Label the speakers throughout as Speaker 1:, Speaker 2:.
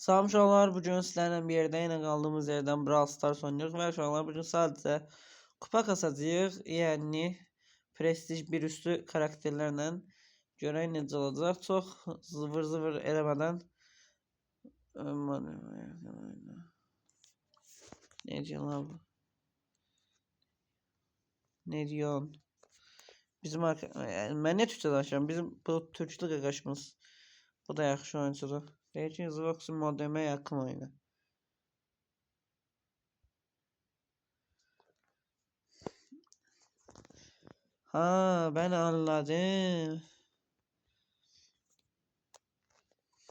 Speaker 1: Salam uşaqlar, bugün sizlərlə bir yerdə yenə qaldığımız yerdən Brawl Stars oynuyoruz və uşaqlar bugün sadəcə kupa kasacağıq. Yəni prestij bir üstü karakterlərlə görək necə olacaq. Çox zıvır eləmədən necə lan bu? Ne diyorsun? Bizim mən ne Türkçe danışıram? Bizim bu Türkçülük arkadaşımız. Bu da yaxşı oyuncudur. Belki Xbox modeme yakın oyunu. Ha, ben anladım.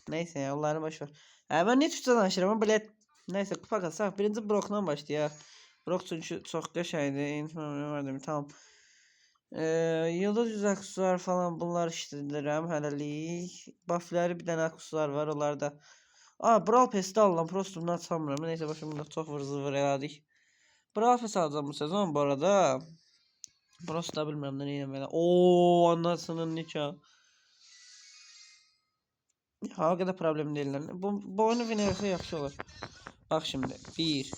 Speaker 1: Neyse ya, onları boş ver. Ben ne Türkçe danışıram ama bilet. Neyse kupa kalsak birinci Brock'dan başlayaq. Brock çünkü çox qəşəngdir. Tamam. Yıldız yüz aksesuar falan bunlar işledirəm hələlik. Buff'ləri bir dənə aksesuar var onlarda. Brawl Pass'də alıram. Prostumdan açamıram. Neyse başımda çox vır elədik. Brawl Pass alacağım bu sezon bu arada. Burası da bilmirəm də neyəm belə. Anasının nikahı. Ha, o kadar problem değil lan. Bu oyunu verirse yaxşı olur. Bak şimdi. Bir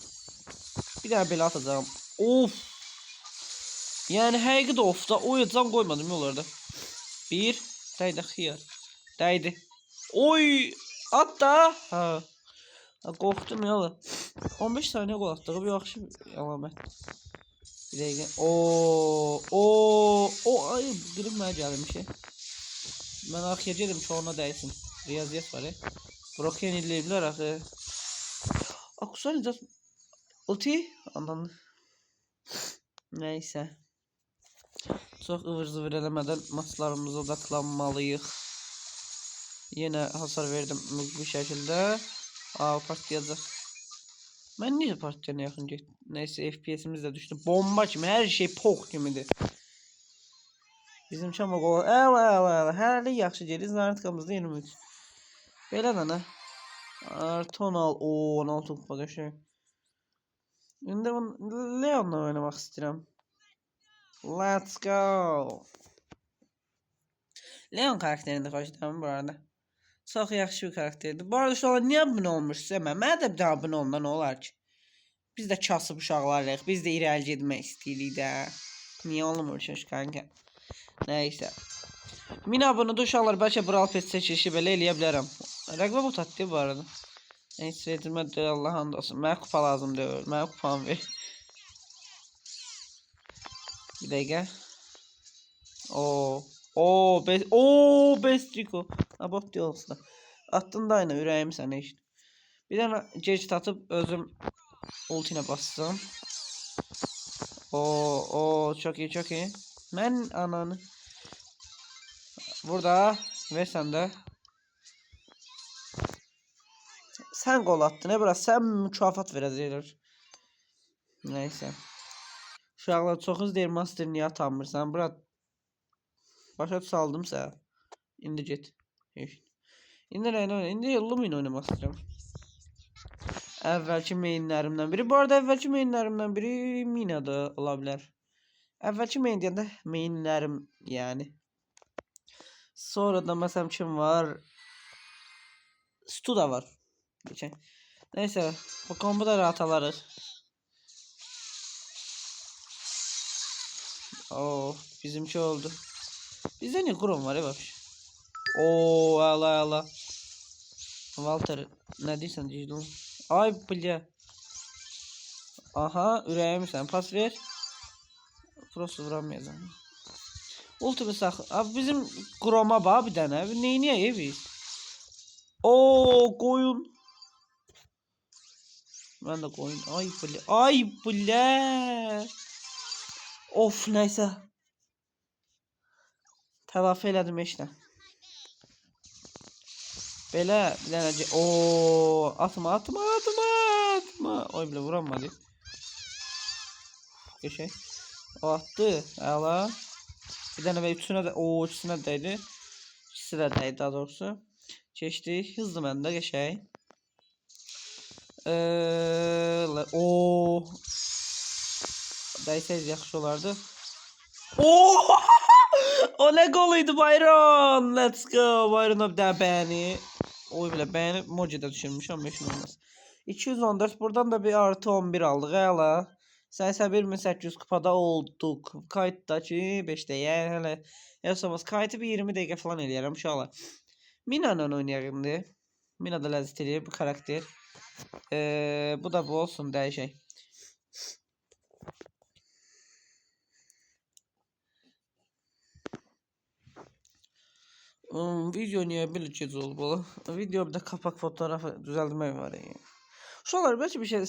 Speaker 1: daha belə atacağım. Of. Yani həqiqi də ofda oyacam koymadım yollarda. Dəydi xiyar. Dəydi. Oy. At da. Ha. Qorxdum ya. 15 saniye gol atdığı bir yaxşı əlamət. Bir dəqiqə. Ay birim mənə gəlmişə. Mən axıya çoğuna dəysin. Riyaziyyat var ya. Brock yeniləyiblər axı. Akusar ulti anlandı. Neyse. Çok ıvır zıvır eləmədən maçlarımıza odaklanmalıyıq. Yine hasar verdim bir şekilde. Partlayacaq. Ben niye partiyana yaxın getdim? Neyse FPS'imiz de düştü. Bomba kimi her şey pok kimidir. Bizim çama qol. Hələ yaxşı gedir. Zartkamızda 23. Belə dana. Artonal 16 kupa qəşəng. İndi Leon'la oynamaq istəyirəm. Let's go. Leon karakterini xoşlayıram bu arada. Çox yaxşı bir karakterdir. Bu arada şu an niyə abunə olmursunuz? Mənə də bir abunə olma nə olar ki? Biz də kasıb uşaqlarıq. Biz də irəli getmək istəyirik də. Niyə olmursunuz kanka? Neyse. 1000 abunədə uşaqlar bəlkə Brawl Pass çəkilişi belə eləyə bilərəm. Rəqbə bu tatlı bu arada. Neyse yetirmədə Allah hamd olsun. Mənə kupa lazım deyil. Mənə kupamı ver. Bir dəqiqə. Best Rico. Abot diyorsun. Attın da aynı ürəyim sənə işte. Bir dənə gec atıp özüm ultine bassam. Çok iyi. Mən ananı. Burada ve sen de. Sen gol attın ne biraz sen mükafat verəcəklər. Neyse. Uşaqlar çox hızlı deyir master niyə atanmırsan bura. Başa saldım sənə. İndi get. İndi Lumin oynamaq istəyirəm. Əvvəlki mainlərimdən biri. Bu arada əvvəlki mainlərimdən biri Mina'da ola bilər. Əvvəlki main deyəndə mainlərim yəni. Sonra da məsələn kim var? Stu da var. Geçen. Neyse. Bu kombo da rahat alarız. Bizimki oldu. Bizde ne Grom var ya bak. Allah. Walter ne diyorsun Cijdun? Ay bля. Aha ürəyim sen pas ver. Prosto vuramayacağım. Ultimi sakın. Abi bizim Grom'a bak bir tane. Niye biz? Koyun. Ben de koyun. Ay bля. Of neyse. Telafi elədim işte. Belə bir dənəcə. Atma. Oy bile vuramadı. Geçək. O attı. Əla. Bir dənə və üçüne də ikisine dəydi. İkisi də dəydi daha doğrusu. Keçdik. Hızlı məndə geçək. Dəysəz yaxşı olardı. O ne goluydu Byron. Let's go. Byron'a bir daha beğeni. Oy bile beğenip Moji'de düşürmüş 15 olmaz. 214 buradan da bir artı 11 aldık hala. 81.800 kupada olduk. Kayıttaki 5 değer hele. Yaşamaz kayıtı bir 20 dakika falan eləyərəm uşaqlar. Mina'la oynayaq indi. Mina da ləzzət eləyir bu karakter. Bu da bu olsun dəyişək. Video niye böyle gec oldu? Video bir de kapak fotoğrafı düzeltmek var ya. Uşaqlar belki bir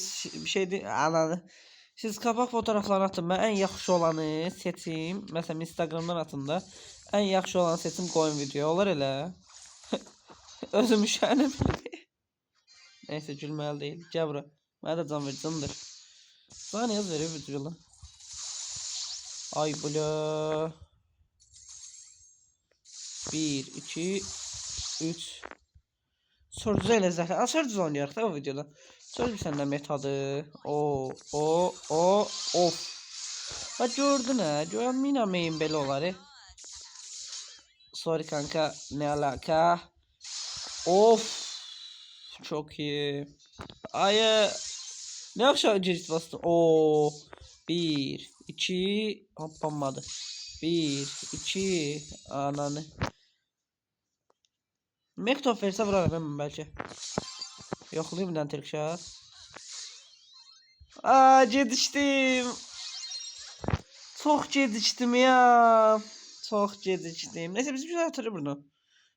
Speaker 1: şey değil. Ananı. Siz kapak fotoğraflarını atın. Ben en yaxşı olanı seçeyim. Mesela Instagram'dan atın da. En yaxşı olanı seçim koyun video. Olur elə. Özüm üşənəm. Neyse gülməli değil. Gəl bura. Mənə də can ver, candır. Sana ne yaz veriyor videoda? Ay bula. 1, 2, 3. Sorduza elə zəhlə. Sorduza oynayarıq da o videoda. Söz bir səndən metadı. Of. Ha gördün ha. Görən Mina main belə olar. Sorry kanka. Ne alaka? Of. Çok iyi. Ay. Ne aşağı cirit bastım. Oo. 1, 2. Hoppanmadı. 1, 2. Ananı. Mektof verse vurarım ben belki. Yoklayayım bir Türk şahıs. Geciktim. Çok geciktim ya. Çok geciktim. Neyse biz güzel hatırlıyor bunu.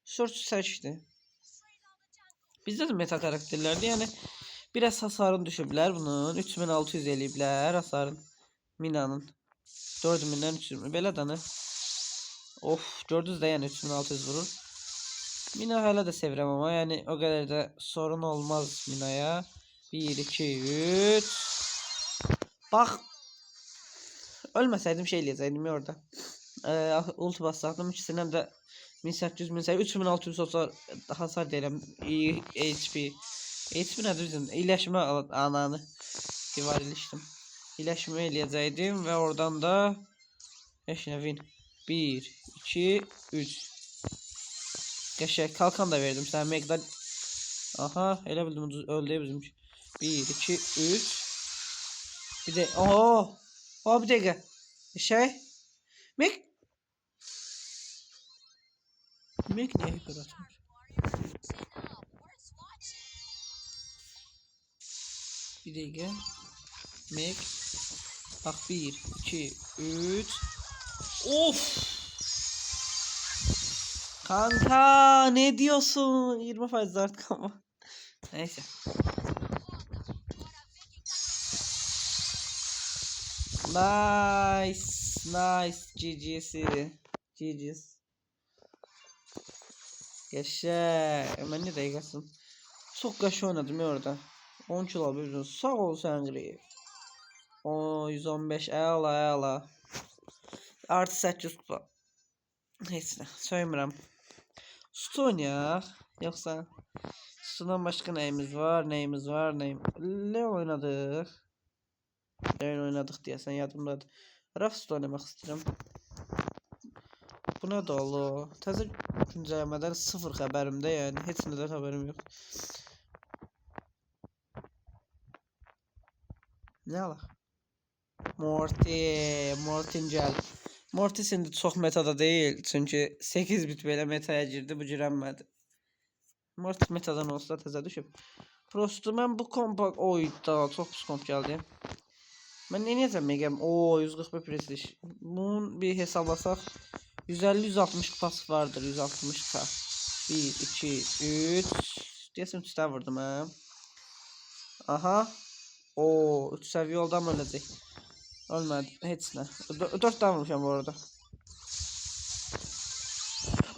Speaker 1: Short seçti. Bizde de meta karakterlerdi yani. Biraz hasarın düşüblər bunun. 3600 eləyiblər hasarın. Mina'nın. 4000'den 300 belə danı. Of gördünüz de yani 3600 vurur. Mina hala da sevirəm ama yani o kadar da sorun olmaz Mina'ya. 1, 2, 3. Bak. Ölmeseydim şey eləyəcəydim ya orada. Ulti basacaktım. İkisindən də 1800, 1800, 3600 olsa hasar deyirəm. HP. HP nədir bizim? İyiləşmə ananı. Divar ilişdim. İyiləşmə eləyəcəkdim və oradan da eşinə win. 1, 2, 3. Qəşəng kalkan da verdim sən Meg'da. Aha, elə bildim öldü bizim. 1, 2, 3. Bir de oho. O bir dakika. Şey. Meg. Meg niye hep atmış? Bir dakika. Meg. Bak 1, 2, 3. Of. Kanka ne diyorsun? 20 faiz artık ama. Neyse. Nice. Nice. GG'si. GG's. Yaşa. Hemen ne dakikasın? Çok kaşı oynadım ya orada. 10 kilo alıyorsun. Sağ ol sen gri. O 115 ala. Artı 800 kupa. Neyse. Söylemem. Sütü oynayaq. Yoksa Sütü'den başka neyimiz var? Ne oynadık? Leon oynadık diye sen yadımdadır. Rafst oynamak istedim. Bu ne dolu? Təzə güncelləmədən 0 xəbərimdə yani. Heç nədən xəbərim yox. Ne alaq? Mortingel. Morty şimdi çox metada değil. Çünkü 8 bit belə metaya girdi. Bu girənmədi. Morty metadan olsa təzə düşüb. Prosto mən bu kompak oyda çox pis komp gəldi. Ben ne niyəcəm megəm? Oo 141 prestij. Bunun bir hesablasaq 150-160 kupası vardır. 160k. 1, 2, 3. Deyəsən 3 tane vurdum ha. Aha. Oo 3 seviye oldu ama öləcək. Ölmədi. Heç nə. 4 tane vurmuşam bu arada.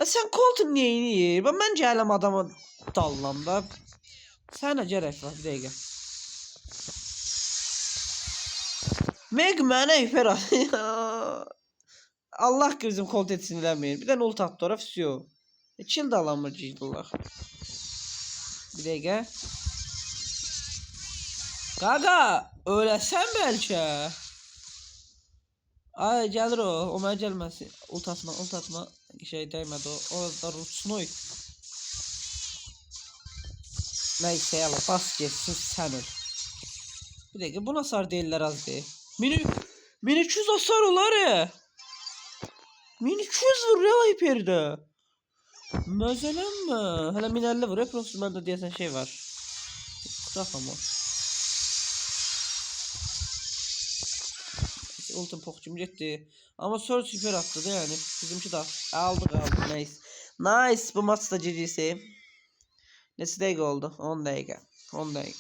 Speaker 1: Sen Colton niye inir? Ben gələm adamı dallam da. Sənə gərək var bir dəqiqə. Meg mənə ifer Allah bizim Colt etsin eləməyin. Bir dənə ult attı ora fisiyo. Kill də alamırcıydılar. Bir dəqiqə. Qaqa, öləsən bəlkə. Ay gəlir o. O mənə gəlməsin. Ult atma. Şey dəymədi o. O da Rutsnoy. Neyse yala bas geçsin sen öl. Bir dakika bu nasıl değiller az değil. 1300 hasar olar ya. 1300 vur ya Hyper'de. Mesela mı? Hala 1050 vur. Hep bende diyesen şey var. Kutak ama. Ultim pokçum gitti. Ama Surge süper attı da yani. Bizimki de aldık. Nice. Nice bu maçta GG'si. Nesi dakika oldu? 10 dakika. 10 dakika.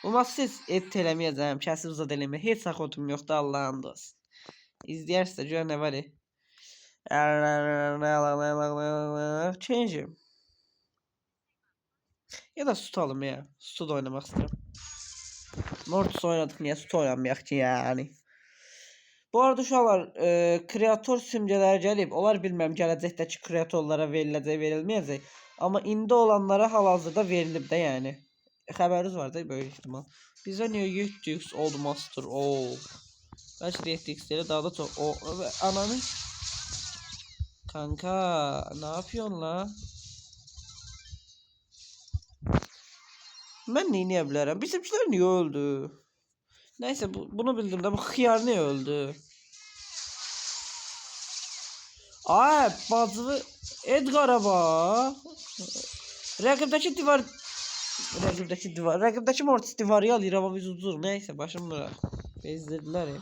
Speaker 1: Bu maç siz ettelemeyeceğim. Kəsib zad eləmə. Heç saxotum yoxdur Allah'ın dost. İzləyərsə gör nə var. Change. Ya da tutalım ya. Stud oynamak istiyorum. Mortis oynadık niye Stud oynamayaq ki yani. Bu arada uşaqlar kreator simgələri gəlib. Onlar bilməm gələcəkdəki kreatorlara veriləcək, verilməyəcək. Amma indi olanlara hal-hazırda verilib də yəni. Xəbəriniz var da böyük ehtimal. Bizə niyə 7x oldu master? Oo. Bəlkə də 7x deyil, daha da çox. O ananı. Kanka, ne yapıyorsun la? Ben neyini bilərəm? Bizimkiler niye öldü? Neyse bunu bildim de bu xiyar niye öldü? Ay bacılı Edgar'a bak. Rakipdeki divar Rakipdeki Mortis divarı alır ama biz uzur. Neyse başım bırak. Bezdirdiler ya.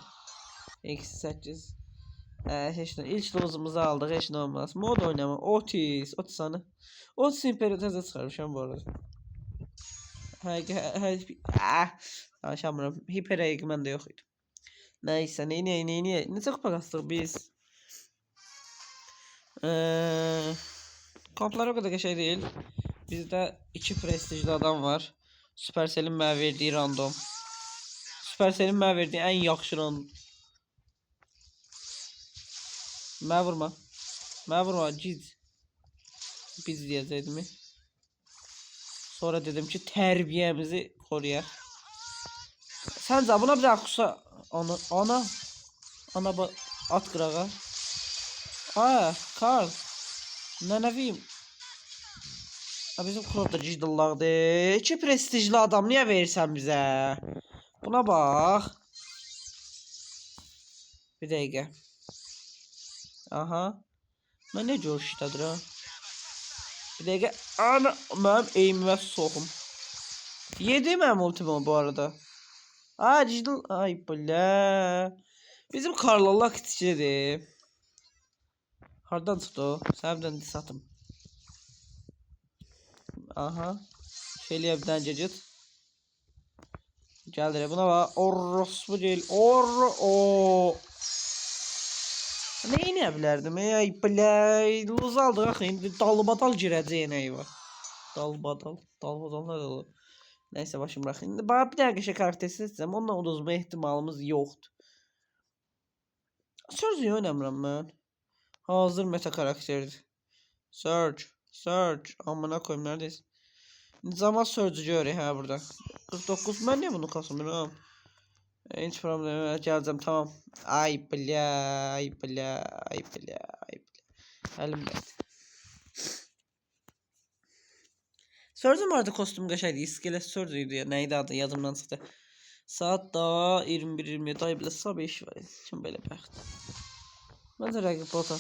Speaker 1: Eksi 8. Heç nə. İlk dozumuzu aldıq. Heç nə olmaz. Mod oynama. Otis anı. Otis imperator çıxarmışam bu arada. Danışamıram. Hiper mən də yox idi. Neyse neyini. Necə kupa qastıq biz? Komplar o kadar şey değil. Bizde 2 prestijli adam var. Supercell'in mənə verdiği random. Supercell'in mənə verdiği en yaxşı random. Mənə vurma. Biz diyəcəkdim. Sonra dedim ki tərbiyəmizi koruyaq. Səncə buna bir akusa ana at qırağa. Karl. Nənəviyim. Bizim kurda cidillaqdır. 2 prestijli adam niyə verirsən bizə? Buna bax. Bir dəqiqə. Aha. Mən nə gör işlədir ha? Bir dəqiqə. Ana mənim eğimimə soxum. Yedi mənim ultimi bu arada. Cidil. Ay bilə. Bizim Karlallah kiçikdir. Hardan çıxdı o? Səbəbdən satım. Aha. Şöyle bir tane cacıt. Geldi buna bak. Orospu değil. O. Neyi ne bilərdim? Ey play. Luz aldı axı. İndi dalbadal girəcək nəyi var. Dalbadal nə olur? Neyse başım bırak. İndi bana bir dənə qəşəng karakter seçsəm onunla uduzma ehtimalımız yoxdur. Surge oynamıram mən. Hazır meta karakterdir. Surge. Amına koyayım neredeyiz? Zaman Surge'u görüyor ha burada. 49 ben niye bunu kasmıyorum? Hiç problem yok. Geleceğim tamam. Ay bля. Elimde. Surge'un vardı kostüm geçeydi. İskelet Surge'uydu ya. Neydi adı yazımdan çıktı. Saat daha 21-27 ay bile sabah işi var. Şimdi böyle baktım. Bence rakip bota.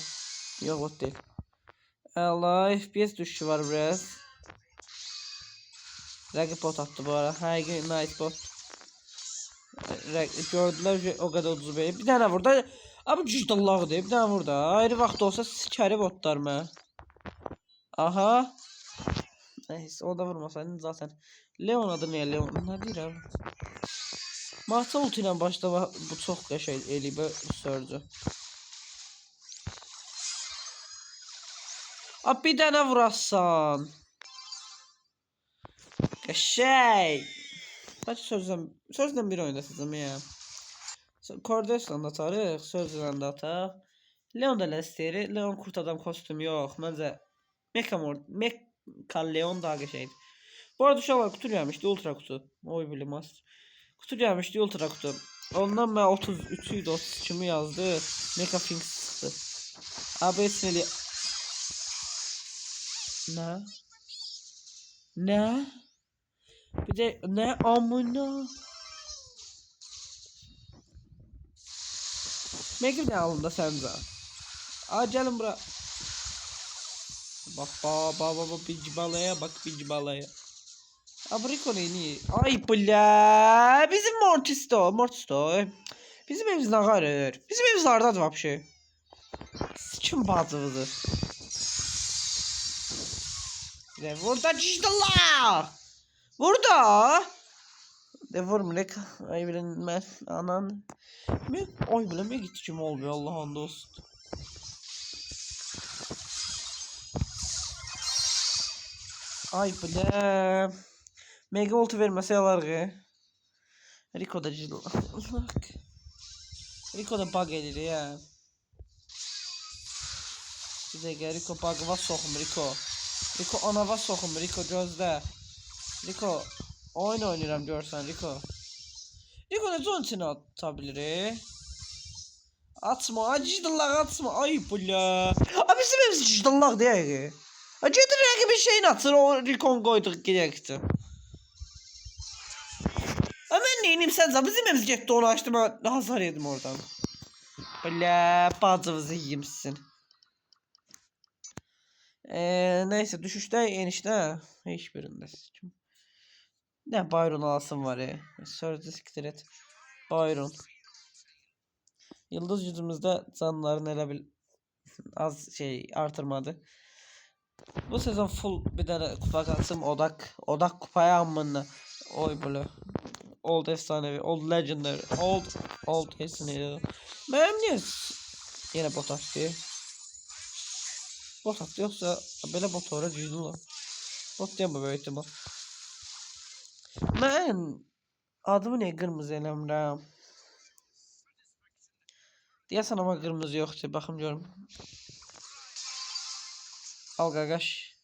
Speaker 1: Yok bot değil. Allah FPS düşüşü var biraz. Rakip bot attı bu ara. Her gün night bot. Gördüler o kadar 35. Bir tane burada. Abi cüzdallahı deyip bir tane burada. Ayrı vaxt olsa sikəri botlar mı? Aha. Neyse o da vurmasaydın zaten. Leon adı ne Leon? Ne deyir abi? Marta ulti ilə başda bu çox qəşəng elibə Surge. Abi bir dənə vurasan. Qəşəng. Bəlkə sözlə bir oyunda sizim ya. Corders'la da atarıq, sözlə də ataq. Leon da istəyir. Leon kurt adam kostümü yox. Məncə Mecha Leon daha qəşəngdir. Bu arada uşaqlar kutu gəlmişdi, ultra kutu. Oy bilmez. Kutu gəlmişdi, ultra kutu. Ondan mən 33 idi, 32 yazdı. Mecha Finks çıxdı. Abi sinirli. Ne? Bir de ne amına. Megim ne alında sence? Aa gelin bura. Bak bak bir balaya bak bir balaya. Abriko neyini? Ay bля. Bizim Mortisto. Bizim evimiz ne kadar? Bizim evimiz nerede var bir şey? Sikim bacımızı. De burada cicdallah. Burada. De vurmurek. Ay bilinmez. Anan. Ay bile mi gitti kim olmuyor Allah'ın dost. Ay bile. Mega ulti vermese yalar ki. Rico da cicdallah. Rico da bug edir ya. Bir dakika Rico bug'a sokum Rico. Rico anava sokum Rico gözde. Rico oyun oynuyorum görsen Rico. Rico ne zon içine atabilir? Atma acıdallah atma ay bula. Abi bizim evimiz acıdallah değil ki. Acıdır ki bir şeyin atır o Rico'nun koyduk gerekti. Ama neyim sen bizim evimiz gitti onu açtım ben hasar yedim oradan. Bula bacımızı yiyimsin. Neyse düşüşte enişte hiçbirinde. Ne Byron alasım var ya. Sözde siktir et. Byron. Yıldız yüzümüzde canlıların elə bil az şey artırmadı. Bu sezon full bir tane kupa kalsın odak kupaya amına. Oy böyle. Old efsanevi, old legendary, old efsanevi. Benim niye yine bot attı? Bot attı yoksa böyle bot oraya cüzdü lan. Bot diye mi böyle ihtimal? Ben adımı ne kırmızı elemrəm. Deyəsən ama kırmızı yoktu. Bakım görüm. Al qaqaş.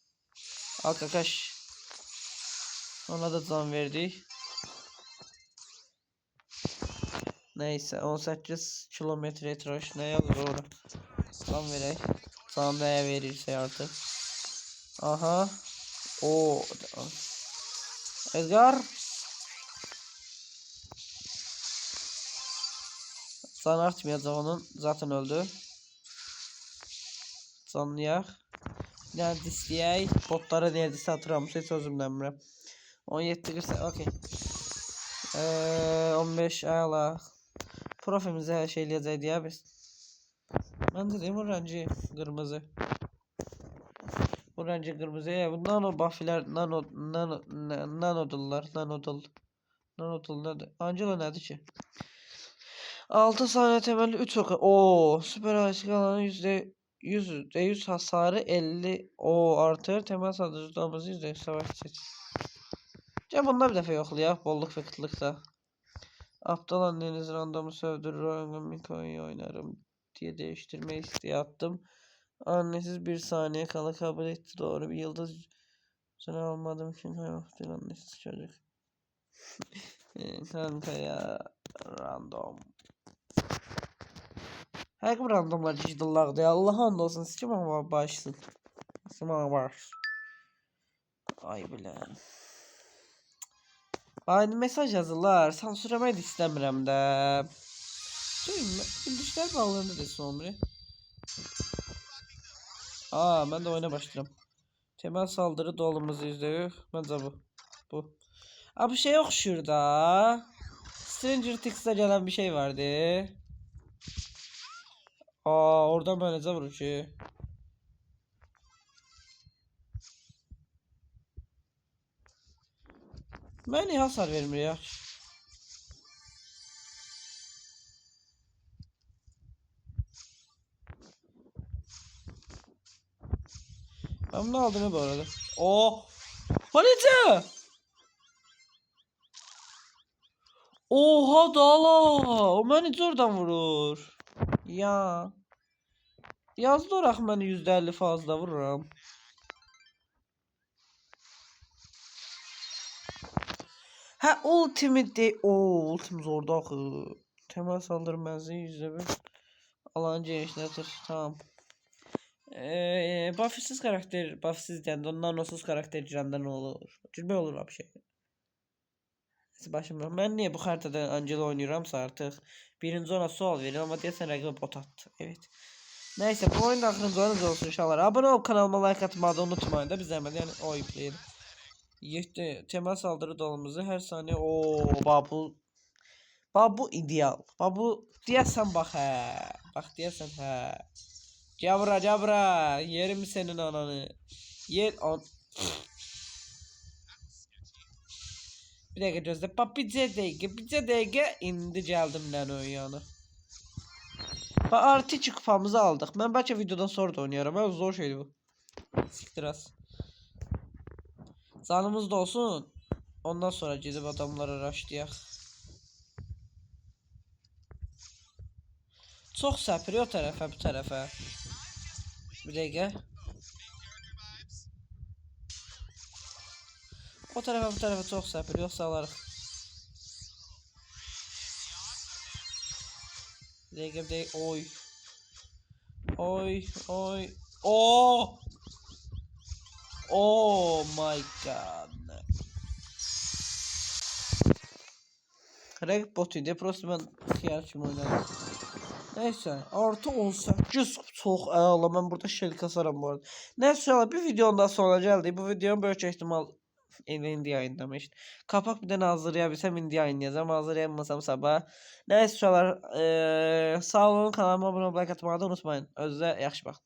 Speaker 1: Al qaqaş. Ona da can verdik. Neyse 18 kilometre etraş ne yazır orada. Can verək. Can neye verirse artık. Aha. O. Edgar. Can artmayacak onun. Zaten öldü. Canlayak. Neredeyse botlara neredeyse atıram. Hiç özümlenmirəm. 17 girse okey. 15 ayla. Profimize her şey eləyəcək ya biz. Ben dedim bu renci kırmızı. Bu renci kırmızı ya. Bu nano buff'ler nanodullar. Nanodul nedir? Angela nedir ki? 6 saniye temelli 3 oku. Oo, süper aşık alanı %100 hasarı 50 o artır. Temel saldırıcılarımızı %100 savaş seç. Cem bunda bir defa yoklayak. Bolluk ve kıtlıkta. Aptal anneniz randomu sövdürür. Oyunun Miko'yu oynarım diye değiştirmeyi isteye attım. Annesiz bir saniye kala kabul etti. Doğru bir yıldız. Sen almadım için hayvahtır annesiz çocuk. Kanka ya. Random. Her bir randomlar ciddiler ya. Allah'ın olsun. Sikim ama başsın. Sima var. Ay bile. Aynı mesaj yazılar. Sansürlemeyi de istemiyorum da. Bilgisayar bağlarında desin omri. Aa ben de oyuna başlayacağım. Temel saldırı dolumuzu izliyor. Bence bu. Abi şey yok şurada. Stranger Things'te gelen bir şey vardı. Aa oradan böylece vuruşu. Ben niye hasar vermiyor ya? Ben bunu aldım bu arada. Oh! Palete! Oha dala! O beni oradan vurur. Ya. Yazdı olarak beni %50 fazla vururam. Ha ultimate o ultim zorda akı. Temel saldırı menzili %1. Alan genişletir. Tamam. Buff'siz karakter, buff'siz yani nanosuz karakter girəndə nə olur? Cülbə olur bir şey. Başım ben niye bu haritada Angela oynuyoramsa artık birinci ona sual veriyorum ama deyəsən rəqibə bot attı. Evet. Neyse bu oyun axırıncı oyunuz olsun inşallah. Abone ol kanalıma like atmayı da unutmayın da bir zəhmət yəni o yükleyin. 7 temel saldırı dolumuzu her saniye babu. Babu ideal. Babu deyəsən bax hə. Bax deyəsən hə. Cabra cabra yerim senin ananı. Yer on. Bir dakika gözle. Bak bir dakika indi geldim lan o yana. Bak artı 2 kupamızı aldık. Ben belki videodan sonra da oynuyorum. Ben zor şeydi bu. Siktir az. Canımız da olsun. Ondan sonra gidip adamlara rushlayak. Çok səpir o tarafa bu tarafa. Bir dakika. O tarafa bu tarafa çok səpir yoksa alarıq. Bir dakika. Oy. Oy oy. Oh. Oh my god. Reg botuydu. Prosto ben xiyar kimi oynadım. Neyse. Artı 18 çok əla. Ben burada şel kasaram bu arada. Neyse bir videonun daha sonra geldi. Bu videonun böyük ihtimal indi yayınlamış. Kapak bir de hazırlayabilsem indi yayınlayacağım. Hazırlayamasam sabah. Neyse sağ olun kanalıma abone olmayı, like atmayı da unutmayın. Özünüze yaxşı baxın.